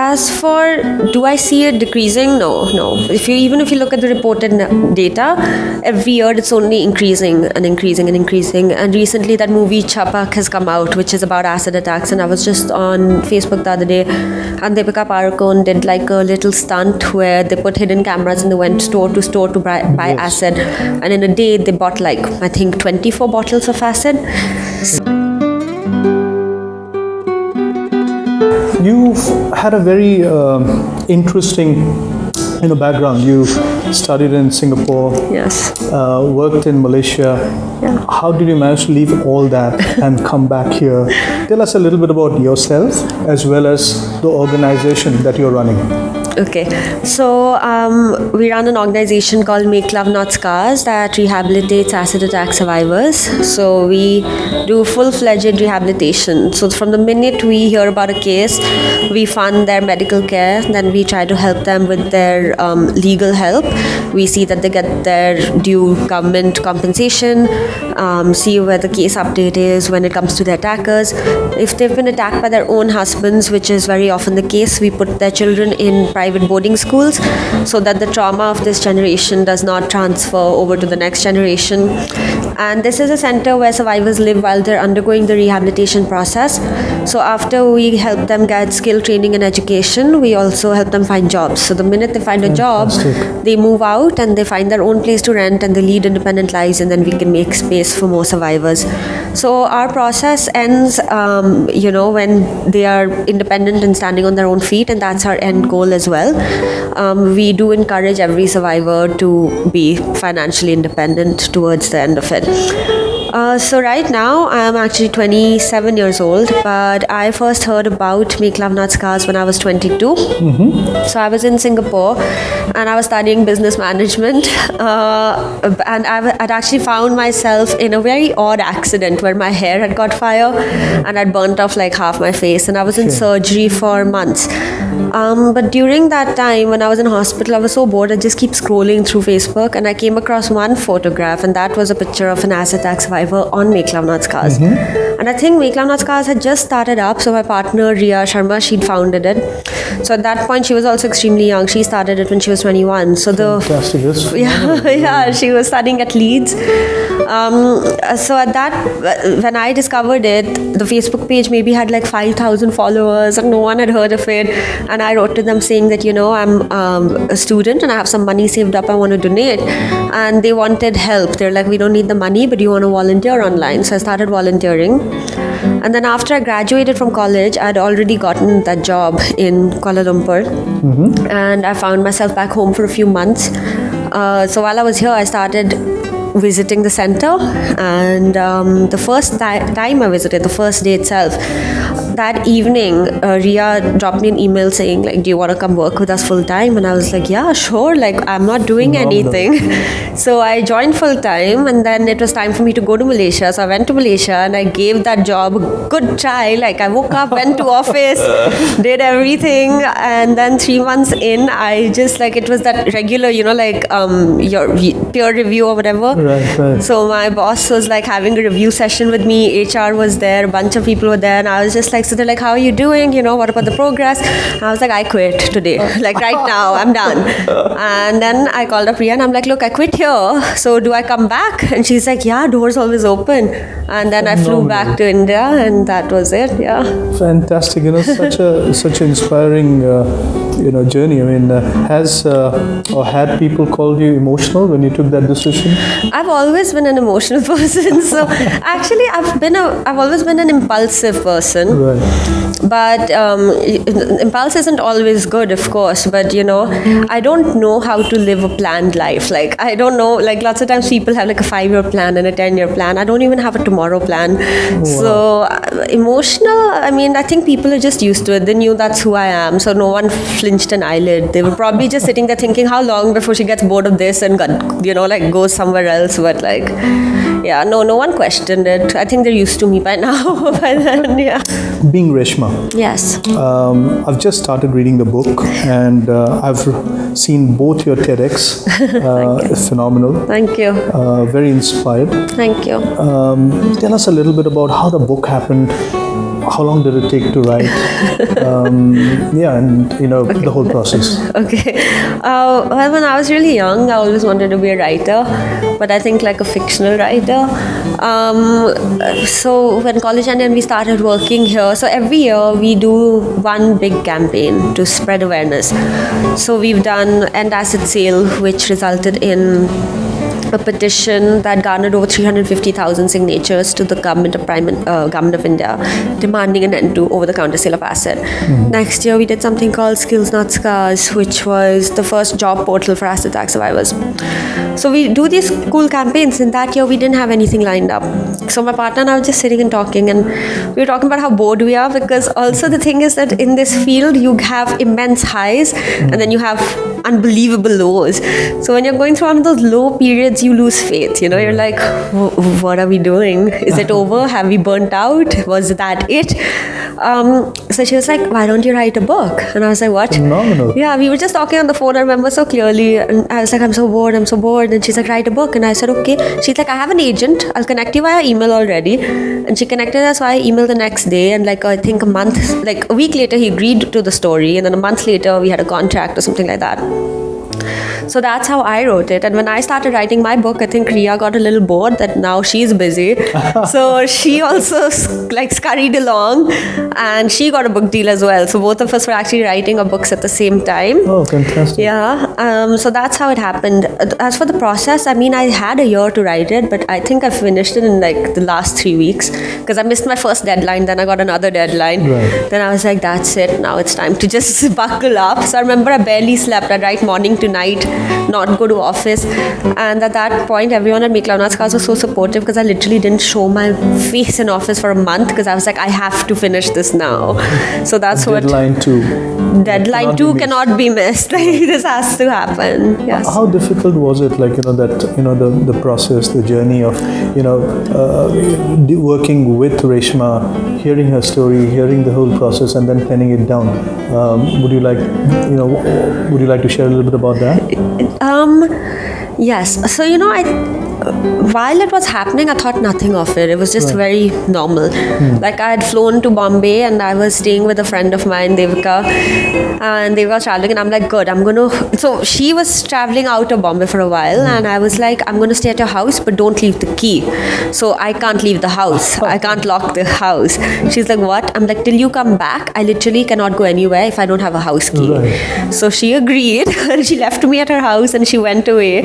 as for, do I see it decreasing? No. Even if you look at the reported data, every year it's only increasing. And recently that movie Chapak has come out, which is about acid attacks. And I was just on Facebook the other day, and Deepika Parukon did like a little stunt where they put hidden cameras and they went store to store to buy acid. And in a day they bought like, I think 24 bottles of acid. You've had a very interesting background. You studied in Singapore. Yes. Worked in Malaysia. Yeah. How did you manage to leave all that and come back here? Tell us a little bit about yourself as well as the organization that you're running. Okay, so we run an organization called Make Love Not Scars that rehabilitates acid attack survivors. So we do full-fledged rehabilitation. So from the minute we hear about a case, we fund their medical care, then we try to help them with their legal help. We see that they get their due government compensation, see where the case update is when it comes to the attackers. If they've been attacked by their own husbands, which is very often the case, we put their children in private boarding schools so that the trauma of this generation does not transfer over to the next generation. And this is a center where survivors live while they're undergoing the rehabilitation process. So after we help them get skill training and education, we also help them find jobs. So the minute they find a job, they move out and they find their own place to rent and they lead independent lives, and then we can make space for more survivors. So our process ends, when they are independent and standing on their own feet, and that's our end goal as well. We do encourage every survivor to be financially independent towards the end of it. So right now I'm actually 27 years old, but I first heard about Make Love Not Scars when I was 22. So I was in Singapore and I was studying business management, and I'd actually found myself in a very odd accident where my hair had caught fire and I'd burnt off like half my face, and I was in surgery for months. But during that time when I was in hospital, I was so bored, I just keep scrolling through Facebook, and I came across one photograph, and that was a picture of an acid attack survivor on Make Love Not Scars. And I think Make Love Not Scars had just started up, so my partner Riya Sharma, she'd founded it. So at that point she was also extremely young. She started it when she was 21. So she was studying at Leeds. So at that, when I discovered it, the Facebook page maybe had like 5,000 followers and no one had heard of it. And I wrote to them saying that, I'm a student and I have some money saved up, I want to donate. And they wanted help. They're like, we don't need the money, but you want to volunteer online. So I started volunteering. And then after I graduated from college, I'd already gotten that job in Kuala Lumpur. And I found myself back home for a few months. So while I was here, I started visiting the center, and the first time I visited, the first day itself, that evening, Riya dropped me an email saying, like, do you want to come work with us full time? And I was like, yeah, sure. Like, I'm not doing anything. So I joined full time, and then it was time for me to go to Malaysia. So I went to Malaysia and I gave that job a good try. Like, I woke up, went to office, did everything. And then 3 months in, I just, like, it was that regular, your peer review or whatever. Right. So my boss was like having a review session with me. HR was there, a bunch of people were there, and I was just like, so they're like, how are you doing? What about the progress? And I was like, I quit today. Like right now, I'm done. And then I called up Riya and I'm like, look, I quit here. So do I come back? And she's like, yeah, doors always open. And then I flew back to India, and that was it. Yeah. Fantastic. Such an inspiring, journey. I mean, had people called you emotional when you took that decision? I've always been an emotional person. So actually, I've always been an impulsive person. Right. But impulse isn't always good, of course. But I don't know how to live a planned life. Like, I don't know. Like, lots of times people have like a 5-year plan and a 10-year plan. I don't even have a tomorrow plan. Wow. So emotional. I mean, I think people are just used to it. They knew that's who I am. So no one flinched an eyelid. They were probably just sitting there thinking, how long before she gets bored of this and goes somewhere else. But like, yeah, no one questioned it. I think they're used to me by now. By then, yeah. Being Reshma. Yes. I've just started reading the book, and I've seen both your TEDx. Phenomenal. Thank you. Very inspired. Thank you. Tell us a little bit about how the book happened. how long did it take to write? And the whole process. Okay. Well, when I was really young, I always wanted to be a writer, but I think like a fictional writer. So when college ended, we started working here. So every year we do one big campaign to spread awareness. So we've done End Acid Sale, which resulted in a petition that garnered over 350,000 signatures to the government of India, demanding an end to over-the-counter sale of acid. Next year, we did something called Skills Not Scars, which was the first job portal for acid attack survivors. So we do these cool campaigns. In that year, we didn't have anything lined up. So my partner and I were just sitting and talking, and we were talking about how bored we are, because also the thing is that in this field, you have immense highs, and then you have unbelievable lows. So when you're going through one of those low periods, you lose faith. You're like, what are we doing? Is it over? Have we burnt out? Was that it? So she was like, why don't you write a book? And I was like, what? Phenomenal. Yeah, we were just talking on the phone, I remember so clearly. And I was like, I'm so bored. And she's like, write a book. And I said, okay. She's like, I have an agent. I'll connect you via email already. And she connected us via email the next day. And I think a week later, he agreed to the story. And then a month later, we had a contract or something like that. So that's how I wrote it. And when I started writing my book, I think Riya got a little bored that now she's busy. So she also scurried along, and she got a book deal as well. So both of us were actually writing our books at the same time. Oh, fantastic. Yeah. So that's how it happened. As for the process, I mean, I had a year to write it, but I think I finished it in the last 3 weeks, because I missed my first deadline. Then I got another deadline. Right. Then I was like, that's it. Now it's time to just buckle up. So I remember I barely slept. I'd write morning to night, not go to office. And at that point, everyone at Make Love Not Scars was so supportive, because I literally didn't show my face in office for a month, because I was like, I have to finish this now. So that's Deadline two cannot be missed. This has to happen. Yes. How difficult was it, the process, the journey of, working with Reshma, hearing her story, hearing the whole process, and then penning it down? Would you like to share a little bit about that? Yes. So, while it was happening, I thought nothing of it. It was just very normal. Like, I had flown to Bombay, and I was staying with a friend of mine, Devika, and they were traveling, and I'm like, good, so she was traveling out of Bombay for a while, and I was like, I'm going to stay at your house, but don't leave the key. So I can't leave the house. I can't lock the house. She's like, what? I'm like, till you come back, I literally cannot go anywhere if I don't have a house key. Right. So she agreed, and she left me at her house, and she went away.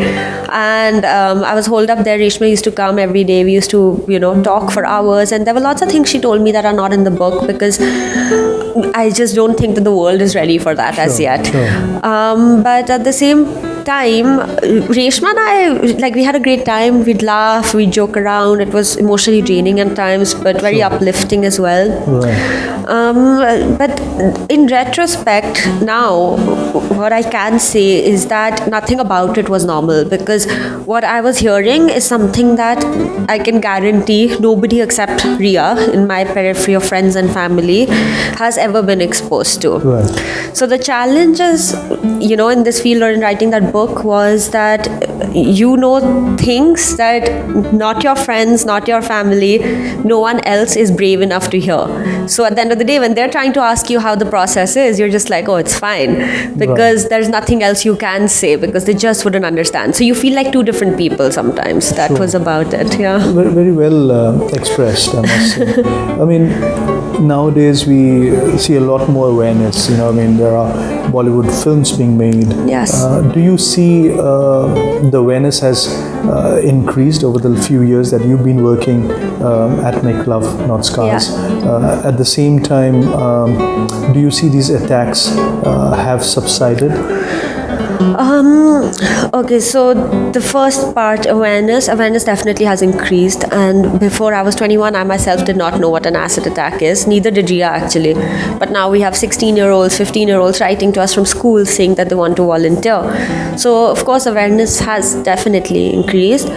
And I was holed up there. Reshma used to come every day. We used to, talk for hours. And there were lots of things she told me that are not in the book, because I just don't think that the world is ready for that as yet. Sure. But at the same time, Reshma and I, we had a great time. We'd laugh, we'd joke around. It was emotionally draining at times, but very uplifting as well. Right. But in retrospect now, what I can say is that nothing about it was normal, because what I was hearing is something that I can guarantee nobody except Riya in my periphery of friends and family has ever been exposed to. Right. So the challenges, in this field or in writing that book was that things that not your friends, not your family, no one else is brave enough to hear. So at the end of the day, when they're trying to ask you how the process is, you're just like, oh, it's fine, because there's nothing else you can say, because they just wouldn't understand. So you feel like two different people sometimes. That was about it. Yeah. Very, very well expressed, I must say. I mean, nowadays we see a lot more awareness. There are Bollywood films being made. Yes. Do you see the awareness has increased over the few years that you've been working at Make Love Not Scars? Yeah. At the same time, do you see these attacks have subsided? Okay, so the first part, awareness definitely has increased. And before I was 21, I myself did not know what an acid attack is. Neither did Riya, actually. But now we have 16-year-olds, 15-year-olds writing to us from school saying that they want to volunteer. So, of course, awareness has definitely increased.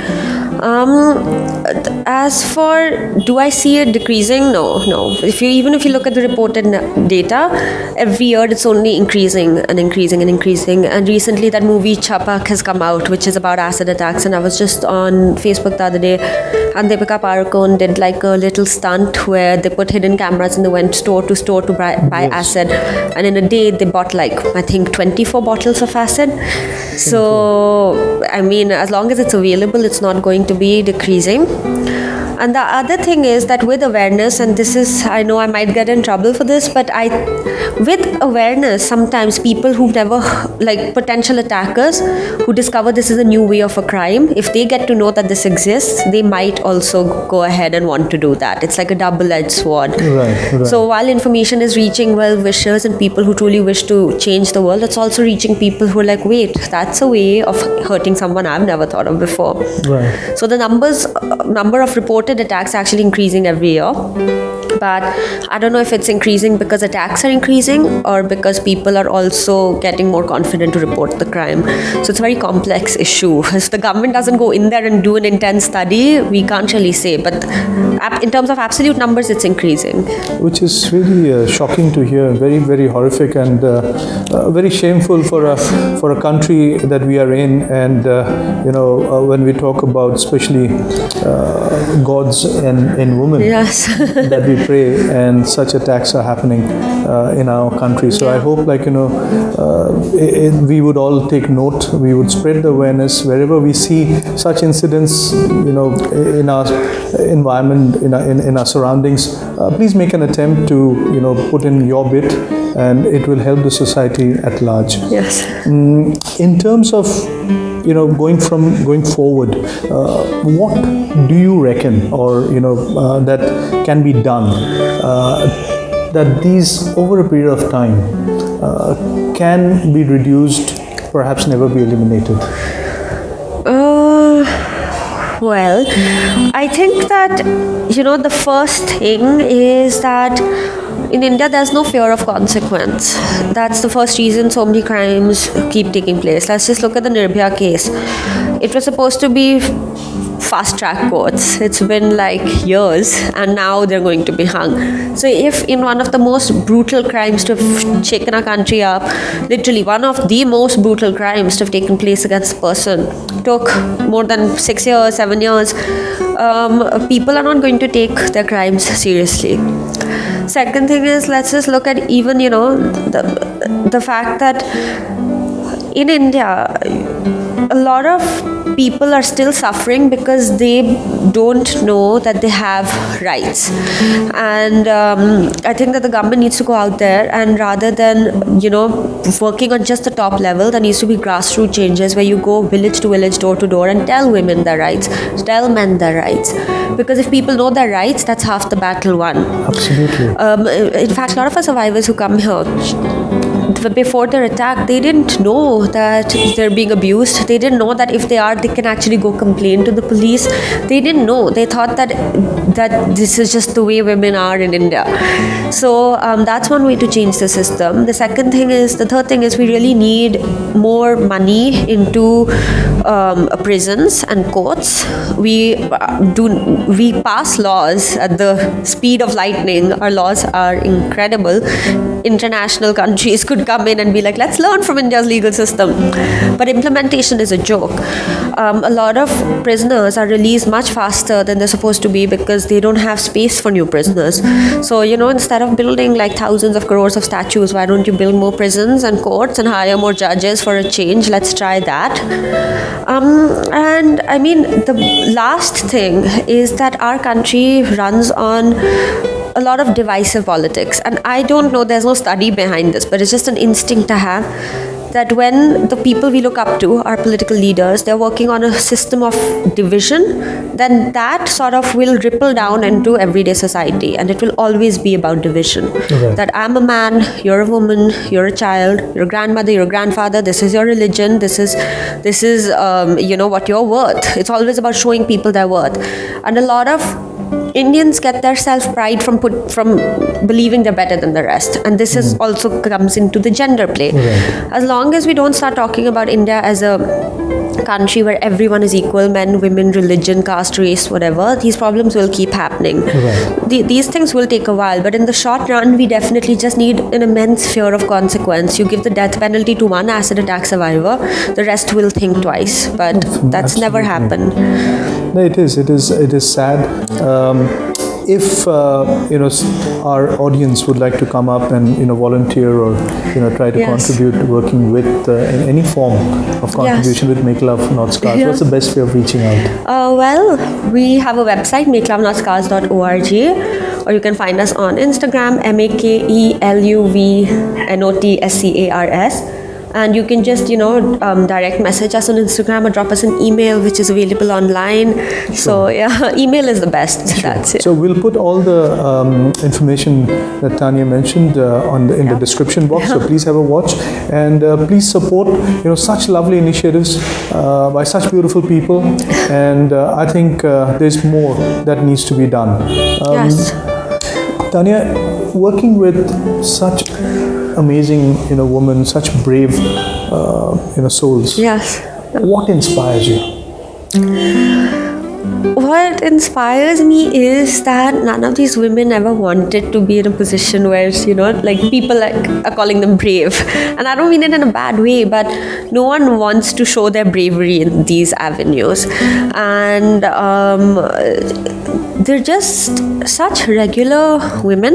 as for, do I see it decreasing? No. Even if you look at the reported data, every year it's only increasing and increasing and increasing. And recently that movie Chapak has come out, which is about acid attacks. And I was just on Facebook the other day, and Deepika Padukone did like a little stunt where they put hidden cameras and they went store to store to buy acid. And in a day they bought like, I think 24 bottles of acid. So, I mean, as long as it's available, it's not going to be decreasing. And the other thing is that with awareness, and this is, I know I might get in trouble for this, but with awareness, sometimes people who've never, like potential attackers who discover this is a new way of a crime, if they get to know that this exists, they might also go ahead and want to do that. It's like a double-edged sword. Right. So while information is reaching well-wishers and people who truly wish to change the world, it's also reaching people who are like, wait, that's a way of hurting someone I've never thought of before. Right. So the number of reported attacks actually increasing every year. But I don't know if it's increasing because attacks are increasing or because people are also getting more confident to report the crime. So it's a very complex issue. If the government doesn't go in there and do an intense study, we can't really say. But in terms of absolute numbers, it's increasing. Which is really shocking to hear, very, very horrific, and very shameful for a country that we are in. And when we talk about especially gods and women, yes, that we pray, and such attacks are happening in our country. So I hope, we would all take note. We would spread the awareness wherever we see such incidents, in our environment, in our surroundings. Please make an attempt to put in your bit, and it will help the society at large. Yes. In terms of going forward, what do you reckon, or that can be done, that these over a period of time can be reduced, perhaps never be eliminated? Well, I think that the first thing is that in India, there's no fear of consequence. That's the first reason so many crimes keep taking place. Let's just look at the Nirbhaya case. It was supposed to be fast-track courts. It's been like years, and now they're going to be hung. So if in one of the most brutal crimes to have shaken our country up, literally one of the most brutal crimes to have taken place against a person, took more than 6 years, 7 years, people are not going to take their crimes seriously. Second thing is, let's just look at even, the fact that in India, a lot of people are still suffering because they don't know that they have rights. And I think that the government needs to go out there, and rather than, working on just the top level, there needs to be grassroots changes where you go village to village, door to door, and tell women their rights, tell men their rights. Because if people know their rights, that's half the battle won. Absolutely. In fact, a lot of our survivors who come here, before their attack, they didn't know that they're being abused. They didn't know that if they are, they can actually go complain to the police. They didn't know. They thought that this is just the way women are in India. So that's one way to change the system. The third thing is we really need more money into prisons and courts. We pass laws at the speed of lightning. Our laws are incredible. International countries could come in and be like, let's learn from India's legal system. But implementation is a joke. A lot of prisoners are released much faster than they're supposed to be because they don't have space for new prisoners. So, instead of building like thousands of crores of statues, why don't you build more prisons and courts and hire more judges for a change? Let's try that. And I mean, the last thing is that our country runs on a lot of divisive politics. And I don't know, there's no study behind this, but it's just an instinct to have, that when the people we look up to, our political leaders, they're working on a system of division, then that sort of will ripple down into everyday society, and it will always be about division. Okay. That I'm a man, you're a woman, you're a child, you're a grandmother, you're a grandfather, this is your religion, this is what you're worth. It's always about showing people their worth. And a lot of Indians get their self-pride from believing they're better than the rest. And this is also comes into the gender play. Right. As long as we don't start talking about India as a country where everyone is equal, men, women, religion, caste, race, whatever, these problems will keep happening. Right. These things will take a while, but in the short run, we definitely just need an immense fear of consequence. You give the death penalty to one acid attack survivor, the rest will think twice, but that's never happened. No, it is sad. If our audience would like to come up and volunteer or try to Yes. contribute to working with in any form of contribution with Make Love Not Scars, Yeah. what's the best way of reaching out? Well, we have a website, makelovenotscars.org, or you can find us on Instagram, MakeLuvNotscars. And you can just, direct message us on Instagram or drop us an email, which is available online. So, yeah, email is the best. That's it. So we'll put all the information that Tania mentioned in the description box. So please have a watch, and please support such lovely initiatives by such beautiful people. And I think there's more that needs to be done. Yes. Tania, working with such amazing women, such brave souls. Yes. What inspires you? What inspires me is that none of these women ever wanted to be in a position where, people are calling them brave. And I don't mean it in a bad way, but no one wants to show their bravery in these avenues. And they're just such regular women.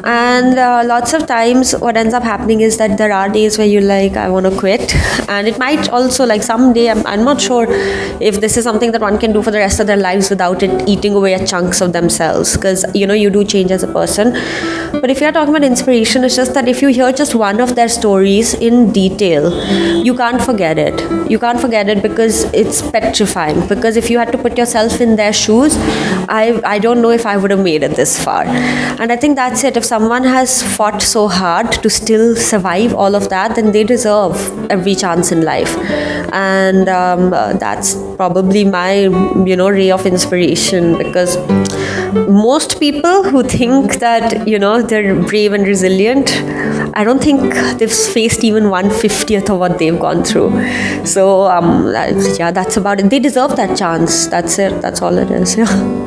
And lots of times what ends up happening is that there are days where you're like, I want to quit. And it might also, someday, I'm not sure if this is something that one can do for the rest of their lives without it eating away at chunks of themselves, because you do change as a person. But if you're talking about inspiration, it's just that if you hear just one of their stories in detail, you can't forget it. You can't forget it because it's petrifying. Because if you had to put yourself in their shoes, I don't know if I would have made it this far. And I think that's it. If someone has fought so hard to still survive all of that, then they deserve every chance in life. And that's probably my ray of inspiration, because most people who think that they're brave and resilient, I don't think they've faced even 1/50th of what they've gone through. So that's about it. They deserve that chance. That's it. That's all it is. Yeah.